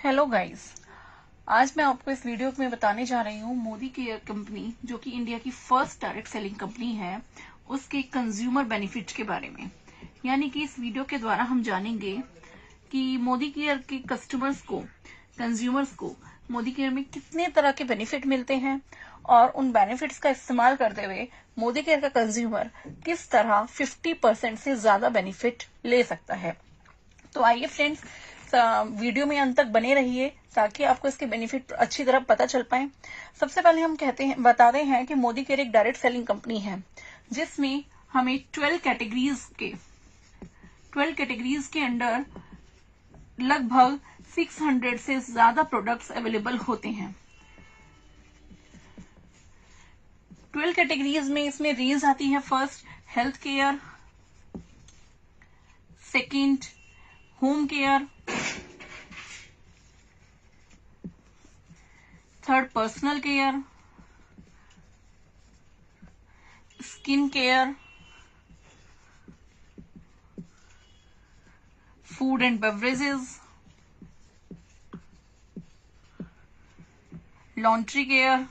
Hello guys, आज मैं आपको इस वीडियो में बताने जा रही हूँ मोदी केयर कंपनी, जो कि इंडिया की फर्स्ट डायरेक्ट सेलिंग कंपनी है, उसके कंज्यूमर बेनिफिट के बारे में। यानी कि इस वीडियो के द्वारा हम जानेंगे कि मोदी केयर के कस्टमर्स को, कंज्यूमर्स को मोदी केयर में कितने तरह के बेनिफिट मिलते हैं और उन बेनिफिट्स का इस्तेमाल करते हुए मोदी केयर का कंज्यूमर किस तरह 50% से ज्यादा बेनिफिट ले सकता है। तो आइए फ्रेंड्स, वीडियो में अंत तक बने रहिए ताकि आपको इसके बेनिफिट अच्छी तरह पता चल पाए। सबसे पहले हम बताते हैं कि मोदी केयर एक डायरेक्ट सेलिंग कंपनी है, जिसमें हमें 12 कैटेगरीज के अंडर लगभग 600 से ज्यादा प्रोडक्ट्स अवेलेबल होते हैं। 12 कैटेगरीज में इसमें रेंज आती है। First health care, second home care, third personal care, skin care, food and beverages, laundry care,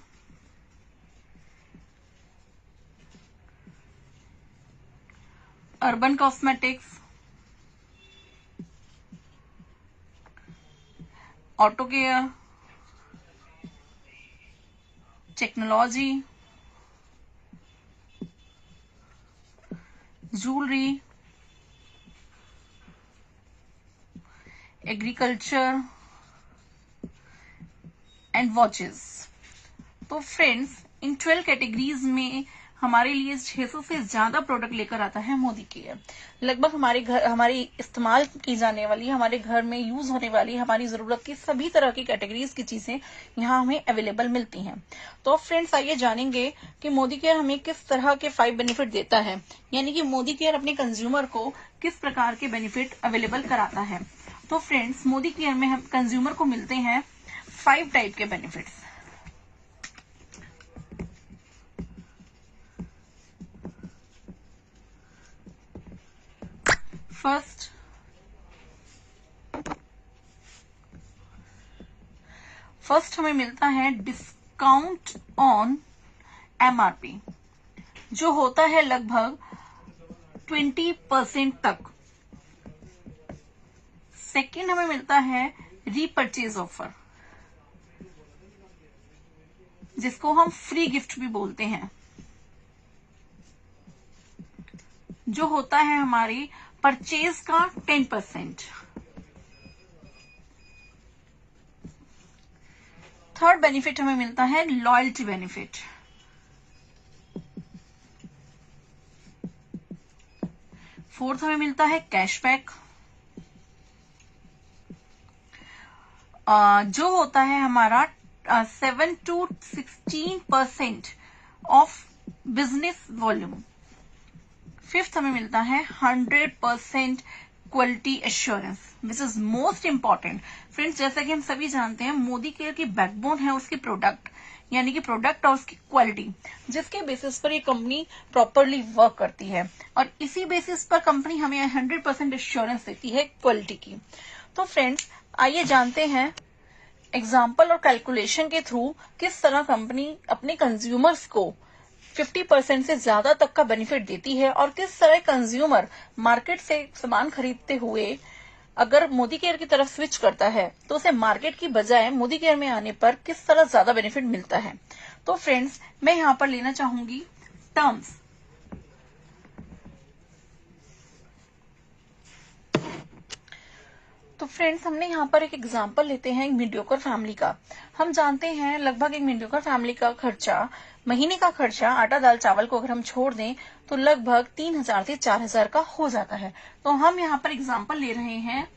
urban cosmetics, auto care, technology, jewellery, agriculture and watches. तो फ्रेंड्स, इन 12 कैटेगरीज में हमारे लिए 600 से ज्यादा प्रोडक्ट लेकर आता है मोदी केयर। लगभग हमारी इस्तेमाल की जाने वाली, हमारे घर में यूज होने वाली, हमारी जरूरत की सभी तरह की कैटेगरीज की चीजें यहाँ हमें अवेलेबल मिलती हैं। तो फ्रेंड्स, आइए जानेंगे कि मोदी केयर हमें किस तरह के 5 बेनिफिट देता है, यानी कि मोदी केयर अपने कंज्यूमर को किस प्रकार के बेनिफिट अवेलेबल कराता है। तो फ्रेंड्स, मोदी केयर में हम कंज्यूमर को मिलते हैं 5 टाइप के बेनिफिट्स। फर्स्ट हमें मिलता है डिस्काउंट ऑन एमआरपी, जो होता है लगभग 20% तक। सेकेंड हमें मिलता है रीपरचेज ऑफर, जिसको हम फ्री गिफ्ट भी बोलते हैं, जो होता है हमारी परचेज का 10%। थर्ड बेनिफिट हमें मिलता है लॉयल्टी बेनिफिट। फोर्थ हमें मिलता है कैशबैक, जो होता है हमारा 7 to 16% of business volume. Fifth हमें मिलता है 100% quality assurance, which is most important. Friends, जैसा कि हम सभी जानते हैं, मोदी केयर की बैकबोन है उसकी प्रोडक्ट, यानी कि प्रोडक्ट और उसकी क्वालिटी, जिसके बेसिस पर ये कंपनी प्रॉपरली वर्क करती है, और इसी बेसिस पर कंपनी हमें 100% एश्योरेंस देती है क्वालिटी की। तो फ्रेंड्स, आइए जानते हैं एग्जाम्पल और कैलकुलेशन के थ्रू किस तरह कंपनी अपने कंज्यूमर्स को 50% से ज्यादा तक का बेनिफिट देती है, और किस तरह कंज्यूमर मार्केट से सामान खरीदते हुए अगर मोदी केयर की तरफ स्विच करता है तो उसे मार्केट की बजाय मोदी केयर में आने पर किस तरह ज्यादा बेनिफिट मिलता है। तो फ्रेंड्स, मैं यहाँ पर लेना चाहूंगी टर्म्स। तो फ्रेंड्स, हमने यहाँ पर एक एग्जाम्पल लेते हैं एक मीडियोकर फैमिली का। हम जानते हैं लगभग एक मीडियोकर फैमिली का खर्चा, महीने का खर्चा आटा दाल चावल को अगर हम छोड़ दें तो लगभग 3000 से 4000 का हो जाता है। तो हम यहाँ पर एग्जाम्पल ले रहे हैं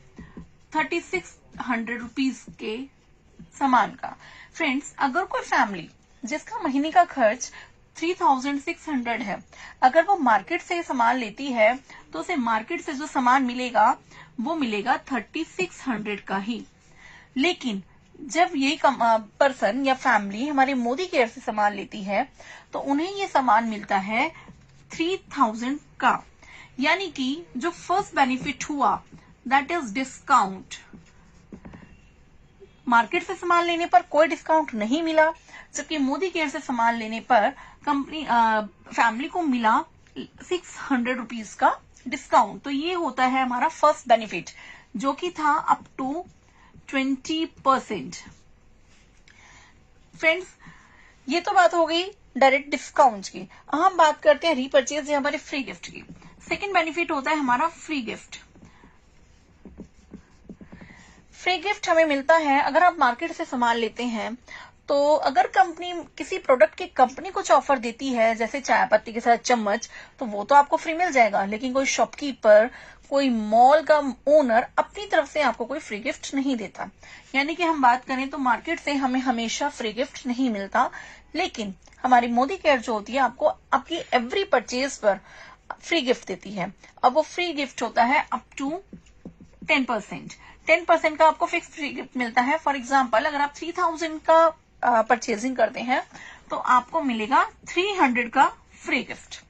3600 रुपीज के सामान का। फ्रेंड्स, अगर कोई फैमिली जिसका महीने का खर्च 3600 है, अगर वो मार्केट से सामान लेती है तो उसे मार्केट से जो सामान मिलेगा वो मिलेगा 3600 का ही। लेकिन जब ये पर्सन या फैमिली हमारे मोदी केयर से सामान लेती है तो उन्हें ये सामान मिलता है 3000 का। यानी कि जो फर्स्ट बेनिफिट हुआ, दैट इज डिस्काउंट, मार्केट से सामान लेने पर कोई डिस्काउंट नहीं मिला, जबकि मोदी केयर से सामान लेने पर कंपनी फैमिली को मिला 600 रुपीज का डिस्काउंट। तो ये होता है हमारा फर्स्ट बेनिफिट, जो कि था अप टू 20%। फ्रेंड्स, ये तो बात हो गई डायरेक्ट डिस्काउंट की। अब हम बात करते हैं रीपर्चेज या हमारे फ्री गिफ्ट की। सेकंड बेनिफिट होता है हमारा फ्री गिफ्ट। फ्री गिफ्ट हमें मिलता है अगर आप मार्केट से सामान लेते हैं, तो अगर कंपनी किसी प्रोडक्ट की कंपनी कुछ ऑफर देती है, जैसे चाय पत्ती के साथ चम्मच, तो वो तो आपको फ्री मिल जाएगा। लेकिन कोई शॉपकीपर, कोई मॉल का ओनर अपनी तरफ से आपको कोई फ्री गिफ्ट नहीं देता। यानी कि हम बात करें तो मार्केट से हमें हमेशा फ्री गिफ्ट नहीं मिलता, लेकिन हमारी मोदी केयर जो होती है आपको आपकी एवरी परचेज पर फ्री गिफ्ट देती है। अब वो फ्री गिफ्ट होता है अप टू 10%। 10% का आपको फिक्स फ्री गिफ्ट मिलता है। फॉर एग्जाम्पल, अगर आप 3000 का परचेजिंग करते हैं तो आपको मिलेगा 300 का फ्री गिफ्ट।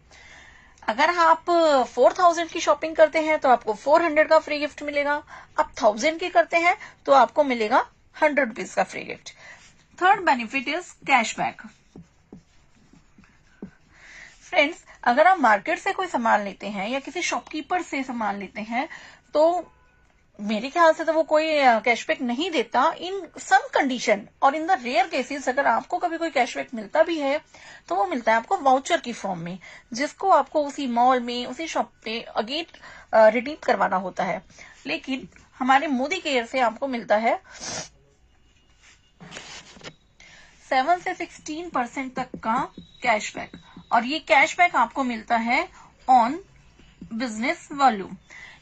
अगर आप 4000 की शॉपिंग करते हैं तो आपको 400 का फ्री गिफ्ट मिलेगा। आप 1000 की करते हैं तो आपको मिलेगा 100 रुपीज का free gift. Third benefit is cashback. Friends, अगर आप मार्केट से कोई सामान लेते हैं या किसी शॉपकीपर से सामान लेते हैं, तो मेरे ख्याल से तो वो कोई कैशबैक नहीं देता इन सम कंडीशन, और इन द रेयर केसेस अगर आपको कभी कोई कैशबैक मिलता भी है तो वो मिलता है आपको वाउचर की फॉर्म में, जिसको आपको उसी मॉल में, उसी शॉप पे अगेन रिडीम करवाना होता है। लेकिन हमारे मोदी केयर से आपको मिलता है 7 से 16% तक का कैशबैक, और ये कैशबैक आपको मिलता है ऑन बिजनेस वॉल्यूम।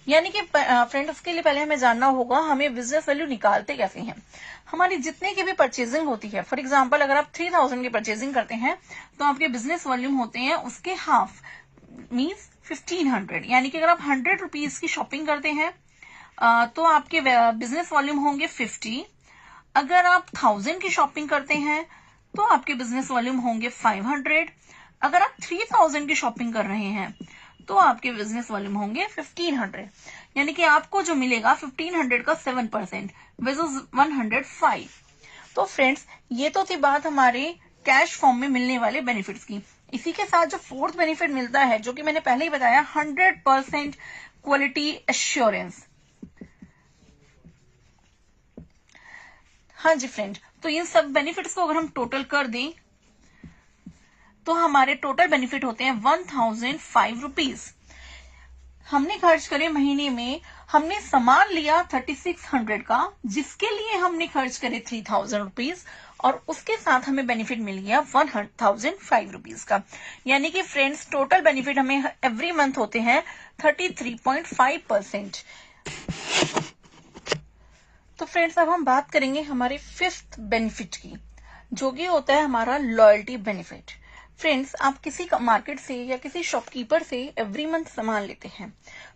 यानी कि फ्रेंड, उसके लिए पहले हमें जानना होगा हमें बिजनेस वैल्यू निकालते कैसे हैं। हमारी जितने की भी परचेजिंग होती है, फॉर एग्जांपल अगर आप 3000 की परचेजिंग करते हैं तो आपके बिजनेस वॉल्यूम होते हैं उसके हाफ, मीन्स 1500। यानी कि अगर आप 100 रुपीज की शॉपिंग करते हैं तो आपके बिजनेस वॉल्यूम होंगे 50। अगर आप 1000 की शॉपिंग करते हैं तो आपके बिजनेस वॉल्यूम होंगे 500। अगर आप 3000 की शॉपिंग कर रहे हैं तो आपके बिजनेस वॉल्यूम होंगे 1500। यानी कि आपको जो मिलेगा 1500 का 7% वर्सेस 105। तो फ्रेंड्स, ये तो थी बात हमारे कैश फॉर्म में मिलने वाले बेनिफिट्स की। इसी के साथ जो फोर्थ बेनिफिट मिलता है, जो कि मैंने पहले ही बताया, 100% क्वालिटी एश्योरेंस। हाँ जी फ्रेंड, तो इन सब बेनिफिट्स को अगर हम टोटल कर दें तो हमारे टोटल बेनिफिट होते हैं 1005 रुपीज। हमने खर्च करे महीने में, हमने सामान लिया 3600 का, जिसके लिए हमने खर्च करे 3000 रुपीज, और उसके साथ हमें बेनिफिट मिल गया 1005 रुपीज का। यानी कि फ्रेंड्स, टोटल बेनिफिट हमें एवरी मंथ होते हैं 33.5%। तो फ्रेंड्स, अब हम बात करेंगे हमारे फिफ्थ बेनिफिट की, जो कि होता है हमारा लॉयल्टी बेनिफिट। फ्रेंड्स, आप किसी मार्केट से या किसी शॉपकीपर से एवरी मंथ सामान लेते हैं,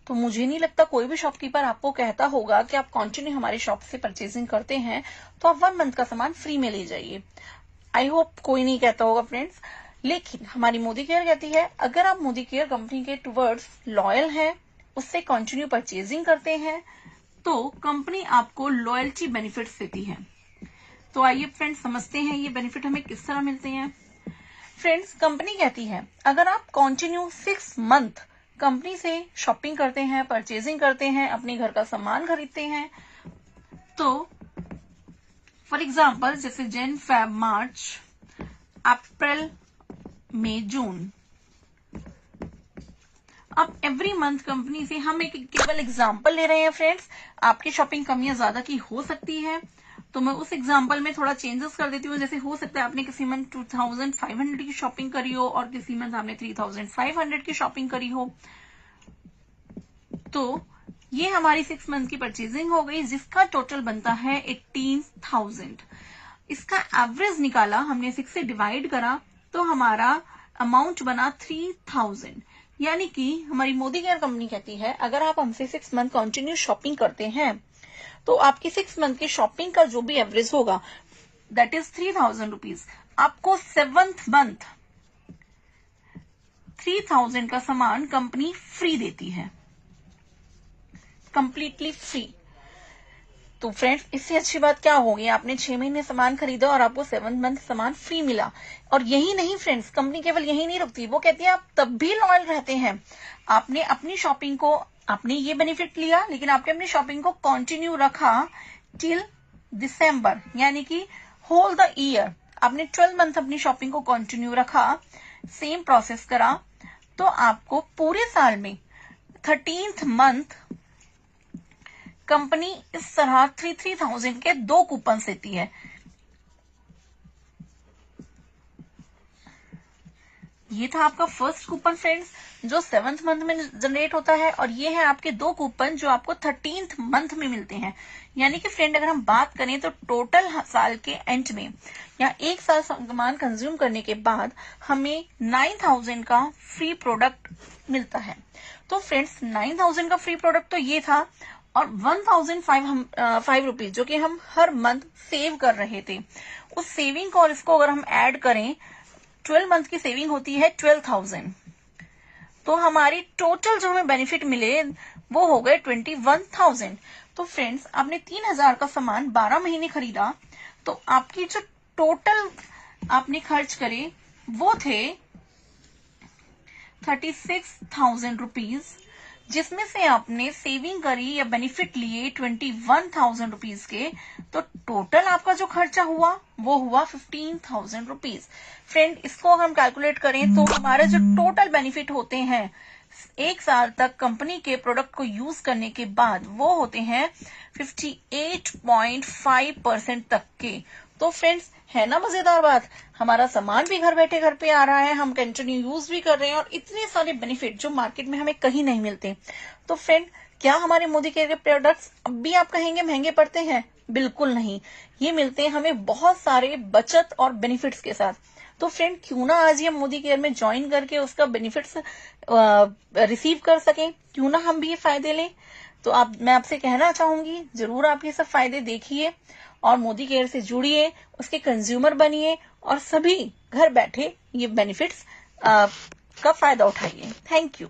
तो मुझे नहीं लगता कोई भी शॉपकीपर आपको कहता होगा कि आप कंटिन्यू हमारी शॉप से परचेजिंग करते हैं तो आप 1 मंथ का सामान फ्री में ले जाइए। आई होप कोई नहीं कहता होगा फ्रेंड्स। लेकिन हमारी मोदी केयर कहती है, अगर आप मोदी केयर कंपनी के टुवर्ड्स लॉयल हैं, उससे कंटिन्यू परचेजिंग करते हैं, तो कंपनी आपको लॉयल्टी बेनिफिट्स देती है। तो आइए फ्रेंड्स, समझते हैं ये बेनिफिट हमें किस तरह मिलते हैं। फ्रेंड्स, कंपनी कहती है अगर आप कंटिन्यू 6 मंथ कंपनी से शॉपिंग करते हैं, परचेजिंग करते हैं, अपने घर का सामान खरीदते हैं, तो फॉर एग्जाम्पल जैसे जन, फेब, मार्च, अप्रैल, मई, जून, अब एवरी मंथ कंपनी से हम एक केवल एग्जाम्पल ले रहे हैं फ्रेंड्स, आपकी शॉपिंग कम या ज्यादा की हो सकती है, तो मैं उस एग्जाम्पल में थोड़ा चेंजेस कर देती हूँ। जैसे हो सकता है आपने किसी मंथ 2500 की शॉपिंग करी हो और किसी मंथ आपने 3500 की शॉपिंग करी हो, तो ये हमारी 6 मंथ की परचेजिंग हो गई, जिसका टोटल बनता है 18,000। इसका एवरेज निकाला हमने, 6 से डिवाइड करा, तो हमारा अमाउंट बना 3000। यानी कि हमारी मोदी केयर कंपनी कहती है अगर आप हमसे 6 मंथ कंटिन्यू शॉपिंग करते हैं तो आपकी 6 मंथ की शॉपिंग का जो भी एवरेज होगा दैट इज 3000 रुपीज। आपको 7th मंथ 3000 का सामान कंपनी फ्री देती है, कंप्लीटली फ्री। तो फ्रेंड्स, इससे अच्छी बात क्या होगी, आपने 6 महीने सामान खरीदा और आपको 7th मंथ सामान फ्री मिला। और यही नहीं फ्रेंड्स, कंपनी केवल यही नहीं रुकती, वो कहती है आप तब भी लॉयल रहते हैं। आपने अपनी शॉपिंग को, आपने ये बेनिफिट लिया, लेकिन आपने अपनी शॉपिंग को कंटिन्यू रखा टिल दिसंबर, यानी कि होल द ईयर आपने 12 मंथ अपनी शॉपिंग को कंटिन्यू रखा, सेम प्रोसेस करा, तो आपको पूरे साल में 13th मंथ कंपनी इस तरह 3,000 के 2 कूपन देती है। ये था आपका फर्स्ट कूपन फ्रेंड्स, जो 7th मंथ में जनरेट होता है, और ये है आपके 2 कूपन जो आपको 13th मंथ में मिलते हैं। यानी कि फ्रेंड, अगर हम बात करें तो टोटल साल के एंड में या 1 साल सामान कंज्यूम करने के बाद हमें 9,000 का फ्री प्रोडक्ट मिलता है। तो फ्रेंड्स, 9,000 का फ्री प्रोडक्ट तो ये था, और 1,005 रुपीज जो कि हम हर मंथ सेव कर रहे थे, उस सेविंग को और इसको अगर हम ऐड करें, 12 मंथ की सेविंग होती है 12,000। तो हमारी टोटल जो हमें बेनिफिट मिले वो हो गए 21,000। तो फ्रेंड्स, आपने 3,000 का सामान 12 महीने खरीदा, तो आपकी जो टोटल आपने खर्च करे वो थे 36,000 रुपीज, जिसमें से आपने सेविंग करी या बेनिफिट लिए 21,000 रुपीज के। तो टोटल आपका जो खर्चा हुआ वो हुआ 15,000 रुपीज। फ्रेंड, इसको अगर हम कैलकुलेट करें तो हमारे जो टोटल बेनिफिट होते हैं 1 साल तक कंपनी के प्रोडक्ट को यूज करने के बाद, वो होते हैं 58.5% तक के। तो फ्रेंड्स, है ना मजेदार बात, हमारा सामान भी घर बैठे घर पे आ रहा है, हम कंटिन्यू यूज भी कर रहे हैं, और इतने सारे बेनिफिट जो मार्केट में हमें कहीं नहीं मिलते। तो फ्रेंड, क्या हमारे मोदी केयर के प्रोडक्ट्स अब भी आप कहेंगे महंगे पड़ते हैं? बिल्कुल नहीं, ये मिलते हैं हमें बहुत सारे बचत और बेनिफिट्स के साथ। तो फ्रेंड, क्यों ना आज ये मोदी केयर में ज्वाइन करके उसका बेनिफिट्स रिसीव कर सकें, क्यों ना हम भी ये फायदे लें। तो मैं आपसे कहना चाहूंगी, जरूर आप ये सब फायदे देखिए और मोदी केयर से जुड़िए, उसके कंज्यूमर बनिए, और सभी घर बैठे ये बेनिफिट्स का फायदा उठाइए। Thank you.